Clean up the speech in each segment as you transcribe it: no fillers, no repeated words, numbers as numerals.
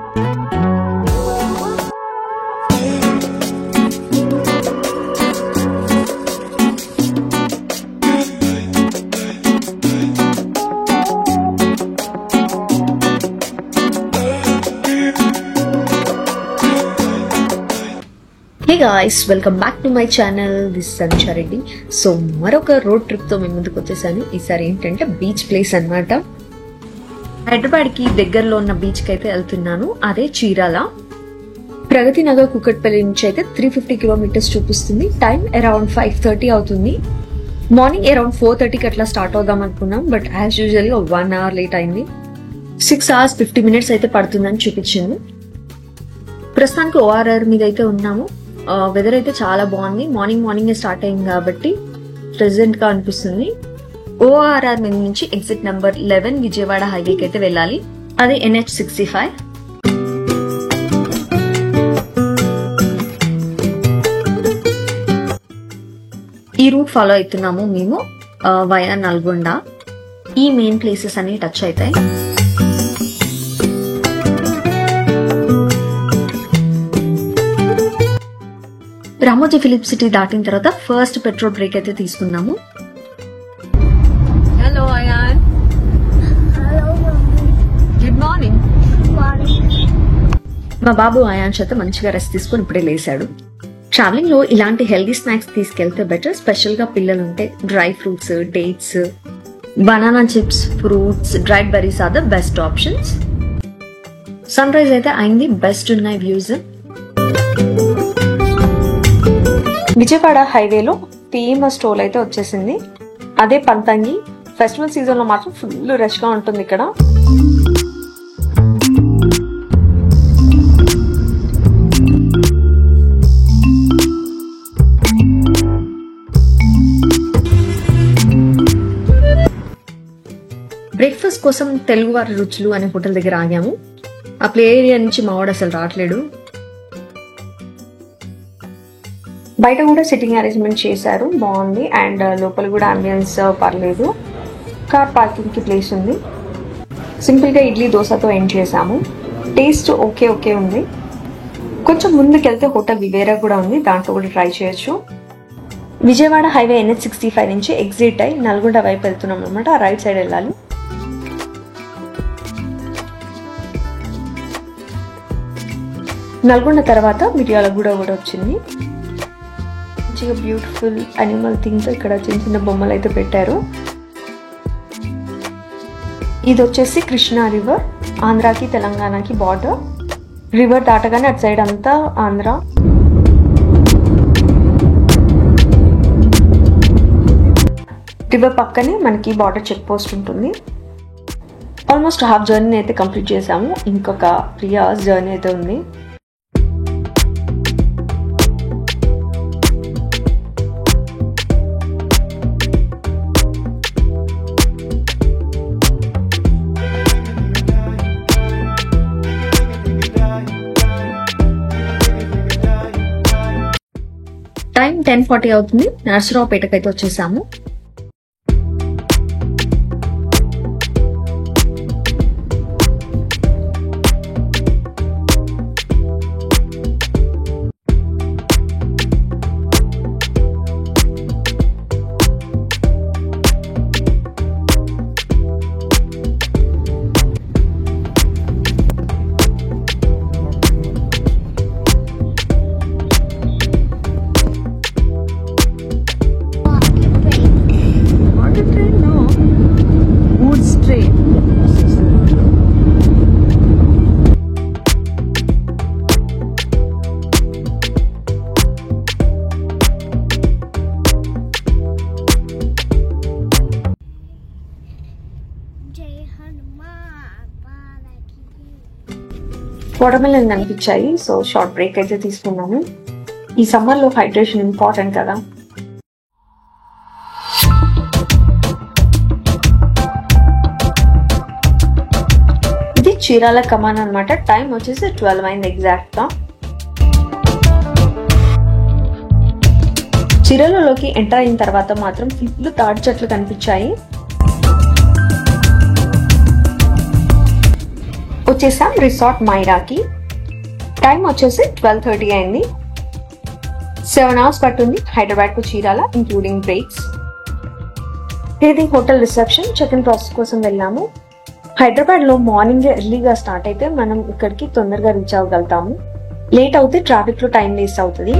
Hey guys, welcome back to my channel. This is Anusha Reddy. So మరొక road trip తో మేము ముందుకు వచ్చేసాను. ఈసారి ఏంటంటే బీచ్ ప్లేస్ అన్నమాట. హైదరాబాద్ కి దగ్గరలో ఉన్న బీచ్ కి అయితే వెళ్తున్నాను. అదే చీరాల. ప్రగతి నగర్ కుకట్పల్లి నుంచి అయితే 350 కిలోమీటర్స్ చూపిస్తుంది. టైం అరౌండ్ 5:30 అవుతుంది. మార్నింగ్ అరౌండ్ 4:30 కి అట్లా స్టార్ట్ అవుదాం అనుకున్నాం, but as usual 1 hour late అయింది. 6 hours 50 minutes అయితే పడుతుందని చూపించింది. ప్రస్తుతానికి ORR మీద అయితే ఉన్నాము. వెదర్ అయితే చాలా బాగుంది. మార్నింగ్ స్టార్ట్ అయింది కాబట్టి ప్రెజెంట్ గా అనిపిస్తుంది. ORR మీద నుంచి ఎగ్జిట్ నంబర్ 11 విజయవాడ హైవేకి అయితే వెళ్ళాలి. అది NH65. ఈ రూట్ ఫాలో అవుతున్నాము మేము వయా నల్గొండ. ఈ మెయిన్ ప్లేసెస్ అన్ని టచ్ అవుతాయి. రామోజీ ఫిలిప్ సిటీ దాటిన తర్వాత ఫస్ట్ పెట్రోల్ బ్రేక్ అయితే తీసుకున్నాము. హలో అయాన్. Good morning. మా బాబు అయాన్ చేత మంచిగా రెస్ట్ తీసుకుని ఇప్పుడే లేసాడు. ట్రావెలింగ్ లో ఇలాంటి హెల్దీ స్నాక్స్ తీసుకెళ్తే బెటర్. స్పెషల్ గా పిల్లలు ఉంటే dry fruits, dates, banana chips, fruits, dried berries are the best options. Sunrise అయితే అయింది. బెస్ట్ ఉన్నాయి వ్యూస్. విజయవాడ హైవేలో ఫేమస్ స్టోర్ అయితే వచ్చేసింది. అదే పంతంగి. ఫెస్టివల్ సీజన్ లో మాత్రం ఫుల్ రష్ గా ఉంటుంది ఇక్కడ. బ్రేక్ఫాస్ట్ కోసం తెలుగువారి రుచులు అనే హోటల్ దగ్గర ఆగాము. ఆ ప్లే ఏరియా నుంచి మావాడు అసలు రావట్లేడు. బయట కూడా సిట్టింగ్ అరేంజ్మెంట్ చేశారు, బాగుంది. అండ్ లోపల కూడా అంబియన్స్ పర్లేదు. కార్ పార్కింగ్ కి ప్లేస్ ఉంది. సింపుల్ గా ఇడ్లీ దోశతో ఎండ్ చేసాము. టేస్ట్ ఓకే ఉంది. కొంచెం ముందుకెళ్తే హోటల్ వివేరా కూడా ఉంది, దాంట్లో కూడా ట్రై చేయొచ్చు. విజయవాడ హైవే NH65 నుంచి ఎగ్జిట్ అయి నల్గొండ వైపు వెళ్తున్నాం అనమాట. రైట్ సైడ్ వెళ్ళాలి. నల్గొండ తర్వాత మిర్యాలగూడ కూడా వచ్చింది. బ్యూటిఫుల్ అనిమల్ థింగ్స్ ఇక్కడ చిన్న బొమ్మలు అయితే పెట్టారు. ఇది వచ్చేసి కృష్ణా రివర్. ఆంధ్రాకి తెలంగాణకి బార్డర్. రివర్ దాటగానే అటు సైడ్ అంతా ఆంధ్ర. రివర్ పక్కనే మనకి బార్డర్ చెక్ పోస్ట్ ఉంటుంది. ఆల్మోస్ట్ హాఫ్ జర్నీ అయితే కంప్లీట్ చేసాము. ఇంకొక 3 hours జర్నీ అయితే ఉంది. టైం 10:40 అవుతుంది. నర్సరావుపేటకి అయితే వచ్చేసాము. వాటర్మెలన్ కనిపించాయి. సో షార్ట్ బ్రేక్ అయితే తీసుకున్నాము. ఈ సమ్మర్ లో హైడ్రేషన్ ఇంపార్టెంట్ కదా. ఇది చీరాల కమాన్ అనమాట. టైం వచ్చేసి 12 అయింది ఎగ్జాక్ట్ గా. చీరాలలోకి ఎంటర్ అయిన తర్వాత మాత్రం ఫుల్ తాటి చెట్లు కనిపించాయి. వచ్చేసాం రిసార్ట్ మైరాకి. టైం వచ్చేసి 12:30 అయింది. 7 hours పట్టుంది హైదరాబాద్ కు చీరాల, ఇంక్లూడింగ్ బ్రేక్స్. ఇది hotel reception. Check in process కోసం వెళ్ళాము. హైదరాబాద్ లో మార్నింగ్ ఎర్లీగా స్టార్ట్ అయితే మనం ఇక్కడికి తొందరగా రీచ్ అవ్వగలుగుతాము. లేట్ అవుతే ట్రాఫిక్ లో టైం వేస్ట్ అవుతుంది.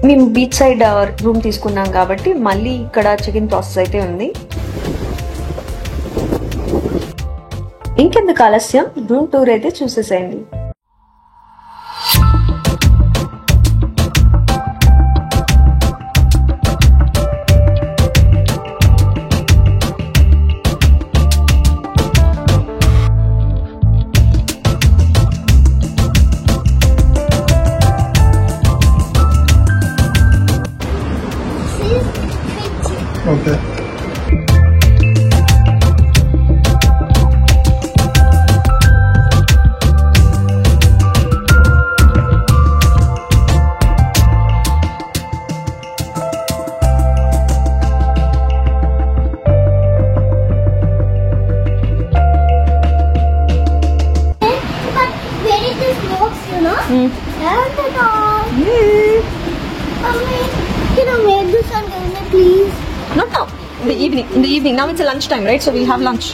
మేము బీచ్ సైడ్ రూమ్ తీసుకున్నాం కాబట్టి మళ్ళీ ఇక్కడ చెక్ ఇన్ ప్రాసెస్ అయితే ఉంది. ఇంకెందుకు ఆలస్యం, రూమ్ టూర్ అయితే చూసేసేయండి. Okay. In the evening. Now it's lunch time, right? So we'll have lunch.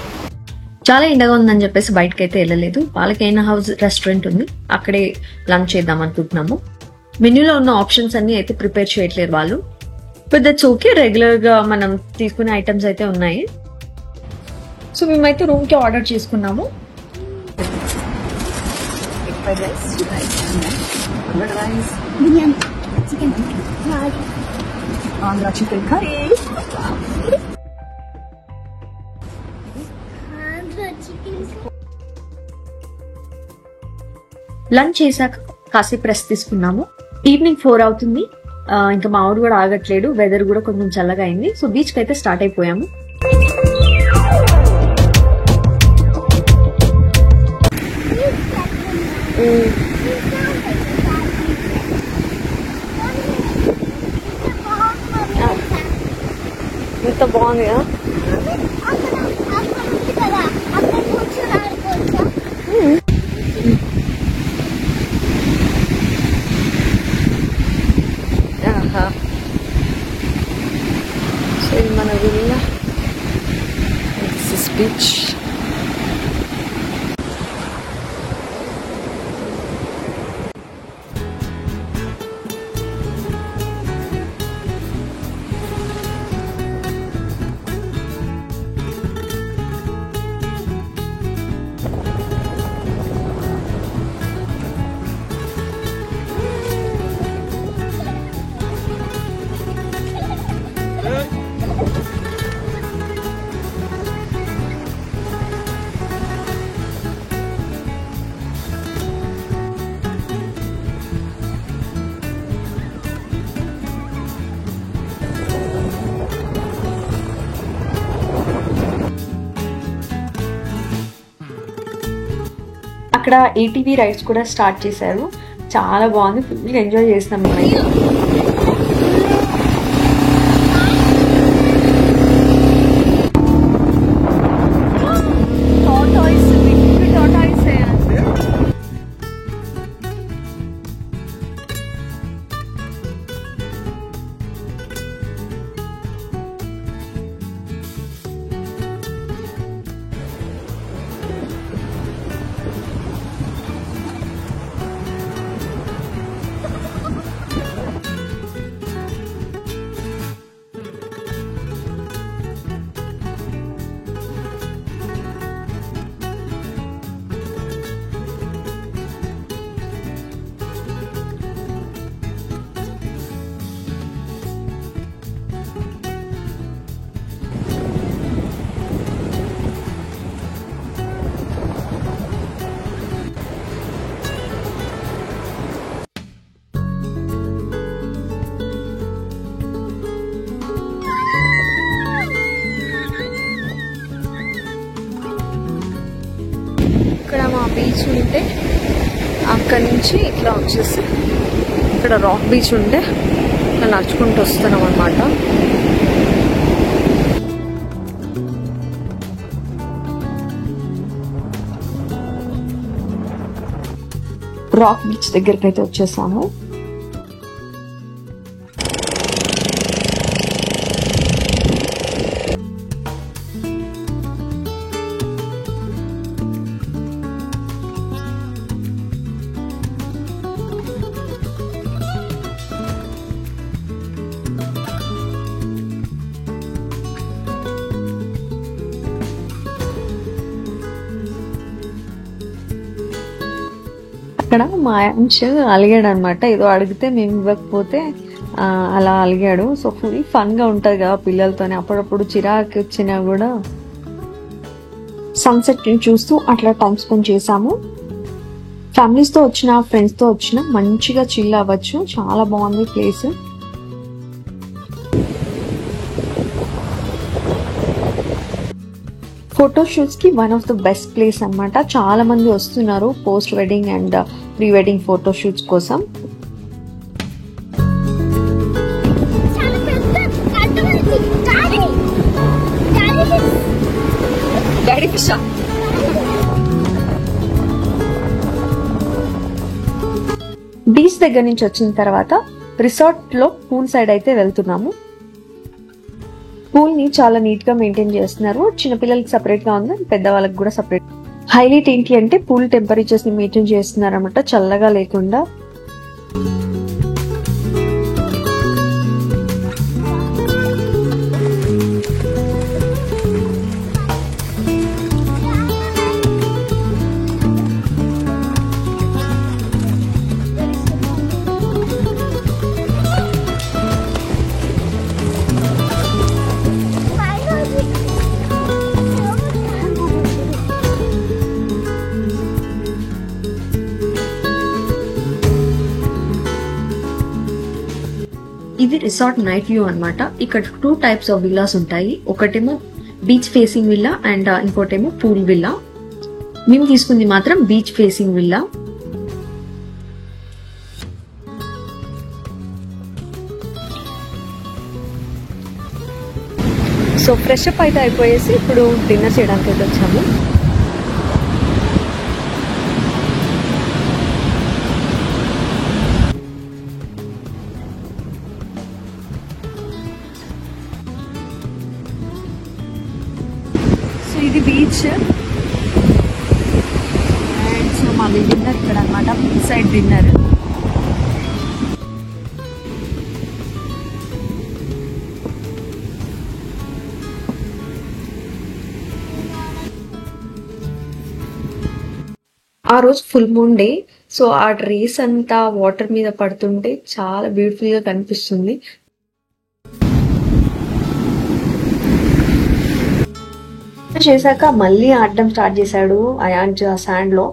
చాలా ఎండగా ఉందని చెప్పేసి బయటకి అయితే వెళ్ళలేదు. పాలకైనా హౌస్ రెస్టారెంట్ ఉంది, అక్కడే లంచ్ చేద్దాం అనుకుంటున్నాము. మెన్యూలో ఉన్న ఆప్షన్స్ అన్ని అయితే ప్రిపేర్ చేయట్లేదు వాళ్ళు. బట్ దట్స్ ఓకే, రెగ్యులర్ గా మనం తీసుకునే ఐటమ్స్ అయితే ఉన్నాయి. సో మేమైతే రూమ్ కి ఆర్డర్ చేసుకున్నాము. Andhra chicken curry. లంచ్ చేశాక కాసేపు రెస్ట్ తీసుకున్నాము. ఈవినింగ్ 4 అవుతుంది. ఇంకా మా ఊరు కూడా ఆగట్లేడు, వెదర్ కూడా కొంచెం చల్లగా అయింది. సో బీచ్ కి అయితే స్టార్ట్ అయిపోయాము. ఎంత బాగుంది కదా. సో ఇది మన విల్లా, దిస్ ఇస్ బీచ్. అక్కడ ATV రైడ్స్ కూడా స్టార్ట్ చేశారు. చాలా బాగుంది, ఫుల్ ఎంజాయ్ చేస్తాం మేము. బీచ్ ఉంటే అక్కడి నుంచి ఇట్లా వచ్చేసి ఇక్కడ రాక్ బీచ్ ఉంటే ఇట్లా నడుచుకుంటూ వస్తున్నాం అనమాట. రాక్ బీచ్ దగ్గరికి అయితే వచ్చేసాము. అక్కడ మా అంశ అలిగాడు అనమాట. ఏదో అడిగితే మేము ఇవ్వకపోతే అలా అలిగాడు. సో ఫుల్ ఫన్ గా ఉంటది కదా పిల్లలతోనే. అప్పుడప్పుడు చిరాకు వచ్చినా కూడా సన్సెట్ ని చూస్తూ అట్లా టైం స్పెండ్ చేసాము. ఫ్యామిలీస్ తో వచ్చిన ఫ్రెండ్స్ తో వచ్చిన మంచిగా చిల్ అవ్వచ్చు. చాలా బాగుంది ప్లేస్. ఫోటోషూట్స్ కి one of the best place అన్నమాట. చాలా మంది వస్తున్నారు post wedding and pre wedding photoshoots కోసం. బీచ్ దగ్గర నుంచి వచ్చిన తర్వాత రిసార్ట్ లో పూల్ సైడ్ అయితే వెళ్తున్నాము. పూల్ ని చాలా నీట్ గా మెయింటైన్ చేస్తున్నారు. చిన్నపిల్లలకి సపరేట్ గా ఉంది, పెద్దవాళ్ళకి కూడా సపరేట్. హైలైట్ ఏంటి అంటే పూల్ టెంపరేచర్స్ ని మెయింటైన్ చేస్తున్నారు అనమాట, చల్లగా లేకుండా. ఇది రిసార్ట్ నైట్ వ్యూ అన్నమాట. ఇక్కడ 2 టైప్స్ ఆఫ్ విల్లాస్ ఉంటాయి. ఒకటేమో బీచ్ ఫేసింగ్ విల్లా అండ్ ఇంకోటేమో పూల్ విల్లా. మేము తీసుకుంది మాత్రం beach facing villa. So fresh up అయితే అయిపోయేసి ఇప్పుడు డిన్నర్ చేయడానికి అయితే వచ్చాము. ఇది బీచ్ అండ్ సో మాది డిన్నర్ ఇక్కడ అనమాట, బీచ్ సైడ్ డిన్నర్. ఆ రోజు ఫుల్ మూన్ డే. సో ఆ రేస్ అంతా వాటర్ మీద పడుతుంటే చాలా బ్యూటిఫుల్ గా కనిపిస్తుంది. చేశాక మళ్ళీ ఆడడం స్టార్ట్ చేశాడు అయాన్ శాండ్ లో.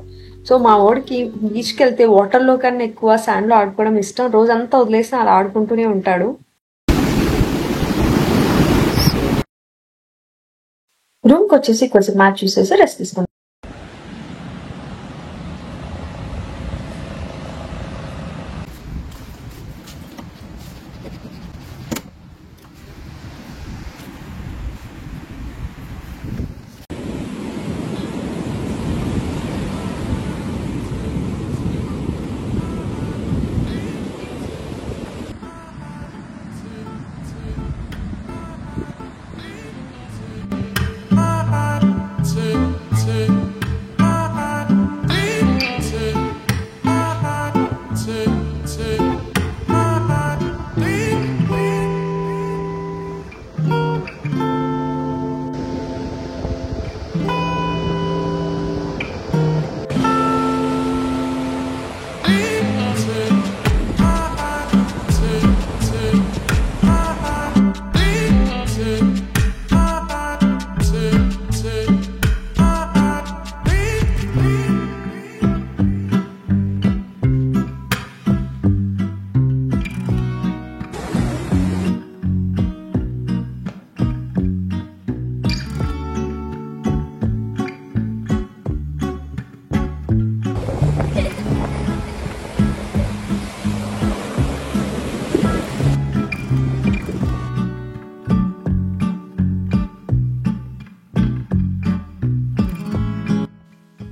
సో మా వాడికి బీచ్ కి వెళ్తే వాటర్ లో కన్నా ఎక్కువ శాండ్ లో ఆడుకోవడం ఇష్టం. రోజంతా వదిలేసి అలా ఆడుకుంటూనే ఉంటాడు. రూమ్ కి వచ్చేసి కొంచెం మ్యాచ్ చూసేసి రెస్ట్ తీసుకుంటాం.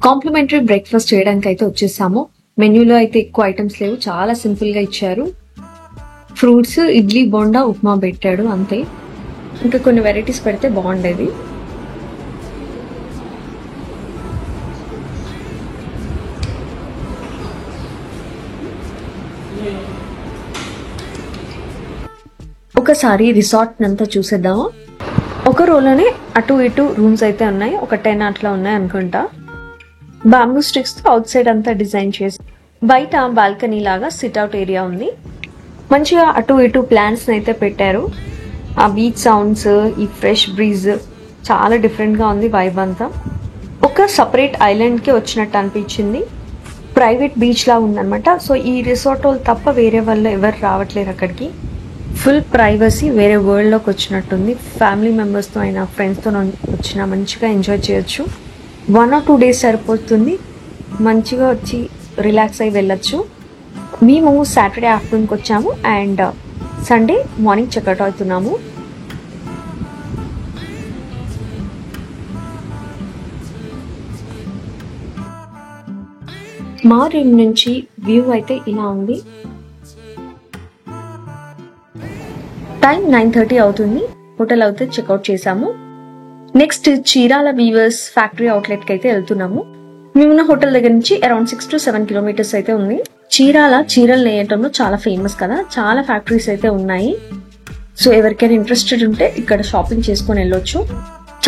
కాంప్లిమెంటరీ బ్రేక్ఫాస్ట్ చేయడానికి అయితే వచ్చేసాము. మెన్యూలో అయితే ఎక్కువ ఐటమ్స్ లేవు, చాలా సింపుల్ గా ఇచ్చారు. ఫ్రూట్స్, ఇడ్లీ, బోండా, ఉప్మా పెట్టాడు అంతే. ఇంకా కొన్ని వెరైటీస్ పెడితే బాగుండేది. ఒకసారి రిసార్ట్ అంతా చూసేద్దాము. ఒక రోలోనే అటు ఇటు రూమ్స్ అయితే ఉన్నాయి, ఒక 10 అట్లా ఉన్నాయి అనుకుంటా. బాంబూ స్టిక్స్ తో అవుట్ సైడ్ అంతా డిజైన్ చేసి, బయట బాల్కనీ లాగా సిట్అవుట్ ఏరియా ఉంది. మంచిగా అటు ఇటు ప్లాంట్స్ అయితే పెట్టారు. ఆ బీచ్ సౌండ్స్, ఈ ఫ్రెష్ బ్రీజ్ చాలా డిఫరెంట్ గా ఉంది వైబ్ అంతా. ఒక సపరేట్ ఐలాండ్ కి వచ్చినట్టు అనిపించింది. ప్రైవేట్ బీచ్ లా ఉందన్నమాట. సో ఈ రిసార్ట్ వాళ్ళు తప్ప వేరే వాళ్ళు ఎవరు రావట్లేరు అక్కడికి. ఫుల్ ప్రైవసీ, వేరే వరల్డ్ లోకి వచ్చినట్టుంది. ఫ్యామిలీ మెంబర్స్ తో అయినా ఫ్రెండ్స్ తో వచ్చినా మంచిగా ఎంజాయ్ చేయొచ్చు. 1 or 2 days సరిపోతుంది. మంచిగా వచ్చి రిలాక్స్ అయి వెళ్ళొచ్చు. మేము సాటర్డే ఆఫ్టర్నూన్కి వచ్చాము అండ్ సండే మార్నింగ్ చెక్అవుట్ అవుతున్నాము. మా రూమ్ నుంచి వ్యూ అయితే ఇలా ఉంది. టైం 9:30 అవుతుంది. హోటల్ అయితే చెక్అవుట్ చేసాము. Next Chirala weavers factory outlet కి అయితే వెళ్తున్నాము. మేమున్న హోటల్ దగ్గర నుంచి అరౌండ్ 6 to 7 kilometers అయితే ఉంది. చీరలు నేయటంలో చాలా ఫేమస్ కదా, చాలా ఫ్యాక్టరీస్ అయితే ఉన్నాయి. సో ఎవరికైనా ఇంట్రెస్టెడ్ ఉంటే ఇక్కడ షాపింగ్ చేసుకొని వెళ్ళొచ్చు.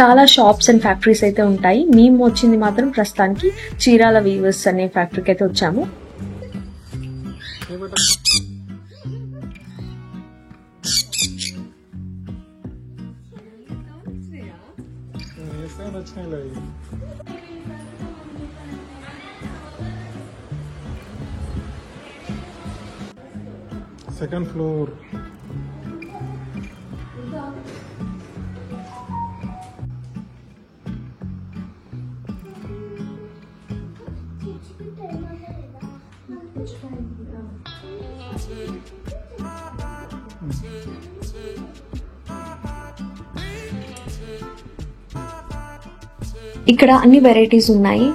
చాలా షాప్స్ అండ్ ఫ్యాక్టరీస్ అయితే ఉంటాయి. మేము వచ్చింది మాత్రం ప్రస్తుతానికి చీరాల వీవర్స్ అనే ఫ్యాక్టరీకి అయితే వచ్చాము. Second floor. ఇక్కడ అన్ని వెరైటీస్ ఉన్నాయి.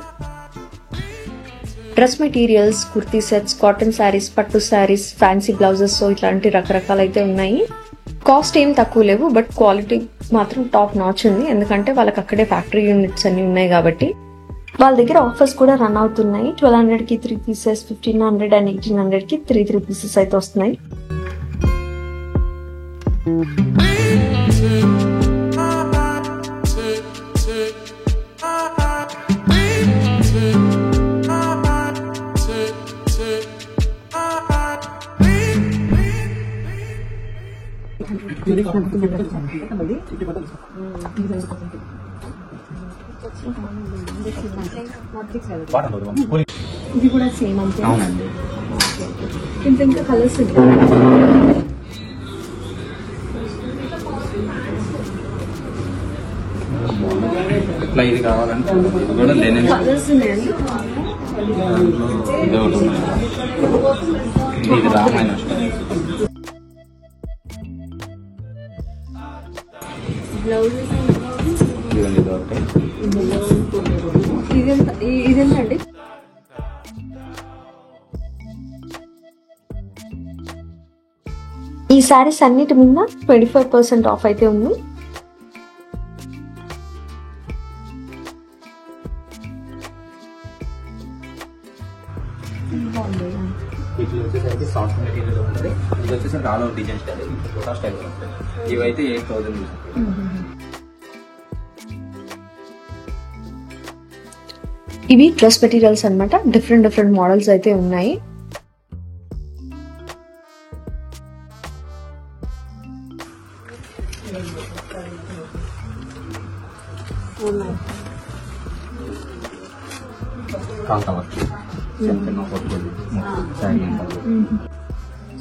Dress materials, kurti sets, cotton saris, పట్టు శారీస్, ఫ్యాన్సీ బ్లౌజెస్, సో ఇట్లాంటి రకరకాలు అయితే ఉన్నాయి. కాస్ట్ ఏం తక్కువ లేవు, బట్ క్వాలిటీ మాత్రం టాప్ నాచ్ ఉంది. ఎందుకంటే వాళ్ళకి అక్కడే ఫ్యాక్టరీ యూనిట్స్ అన్ని ఉన్నాయి కాబట్టి. వాళ్ళ దగ్గర ఆఫర్స్ కూడా రన్ అవుతున్నాయి. 1200 కి 3 pieces, 1500 and 1800 కి 3 pieces అయితే వస్తున్నాయి. ఇది కూడా సేమ్ అంతే. ఇంకా కలర్స్ ఇది కావాలంటే కలర్స్ ఉన్నాయండి. ఇది రామాయణ ఇదేంటండి? ఈ శారీస్ అన్నిటి మీద 25% ఆఫ్ అయితే ఉంది. వీటిలో వచ్చేసరికి సాఫ్ట్ మెటీరియల్ ఉంటుంది. ఇది వచ్చేసరికి all over design style, photo style ఉంటుంది. ఇవైతే 8000. ఇవి డ్రెస్ మెటీరియల్స్ అన్నమాట. డిఫరెంట్ మోడల్స్ అయితే ఉన్నాయి.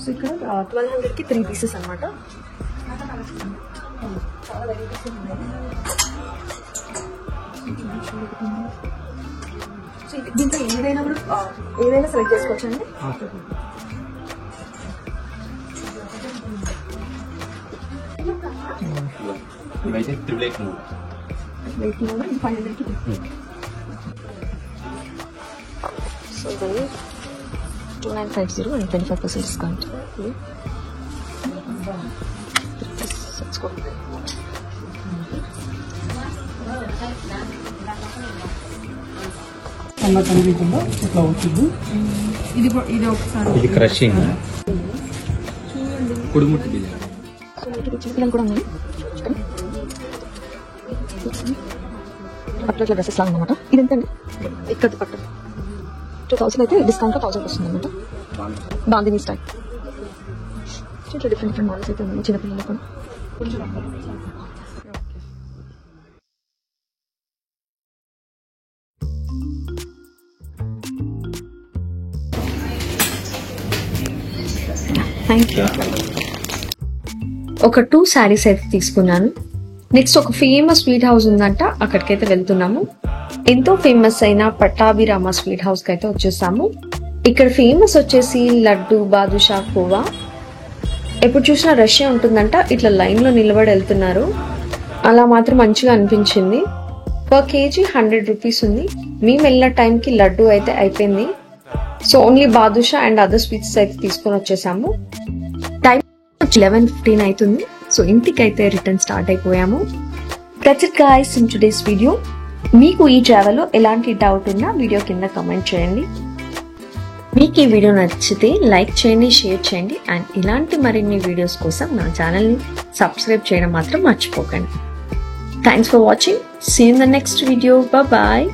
సో ఇక్కడ 1200 కి 3 pieces అన్నమాట. దీంట్లో ఏదైనా సెలెక్ట్ చేసుకోవచ్చండి. ఇవైతే 3 8 500 కి సో ఇవన్నీ 2950 and 25% డిస్కౌంట్. అన్న కనిపించిందో ఇట్లా అవుతుంది. ఇది ఒకసారి ఇది క్రషింగ్ కుడుముట్టు డిజైన్. చిన్నపిల్లలు కూడా ఉన్నాయి. పట్టు ఇట్లా డ్రెస్సెస్ లాగా అనమాట. ఇది ఎంతండి? ఇక్కడ పట్టు 2000 అయితే డిస్కౌంట్ 1000 వస్తుంది అనమాట. బాందిని స్టైల్ ఇట్లా డిఫరెంట్ మోడల్స్ అయితే ఉన్నాయి చిన్నపిల్లలు కూడా. Thank you. ఒక 2 శారీస్ అయితే తీసుకున్నాను. నెక్స్ట్ ఒక ఫేమస్ స్వీట్ హౌస్ ఉందంట, అక్కడికైతే వెళ్తున్నాము. ఎంతో ఫేమస్ అయిన పట్టాభిరామ స్వీట్ హౌస్ కి అయితే వచ్చేసాము. ఇక్కడ ఫేమస్ వచ్చేసి లడ్డు, బాదుషా, కోవా. ఎప్పుడు చూసినా రష్ ఉంటుందంట. ఇట్లా లైన్ లో నిలబడి వెళ్తున్నారు. అలా మాత్రం మంచిగా అనిపించింది. పర్ కేజీ 100 రూపీస్ ఉంది. మేము వెళ్ళిన టైంకి లడ్డు అయితే అయిపోయింది. So only badusha and other sweets అయితే తీసుకొని వచ్చేసాము. టైం 11:15 అవుతుంది. సో ఇంటికైతే రిటర్న్ స్టార్ట్ అయిపోయాము. That's it guys in today's video. మీకు ఈ ట్రావెల్లో ఎలాంటి డౌట్ ఉన్నా వీడియో కింద కామెంట్ చేయండి. మీకు ఈ వీడియో నచ్చితే లైక్ చేయండి, షేర్ చేయండి అండ్ ఇలాంటి మరిన్ని వీడియోస్ కోసం నా ఛానల్ని సబ్స్క్రైబ్ చేయడం మాత్రం మర్చిపోకండి. Thanks for watching. See in the next video. Bye.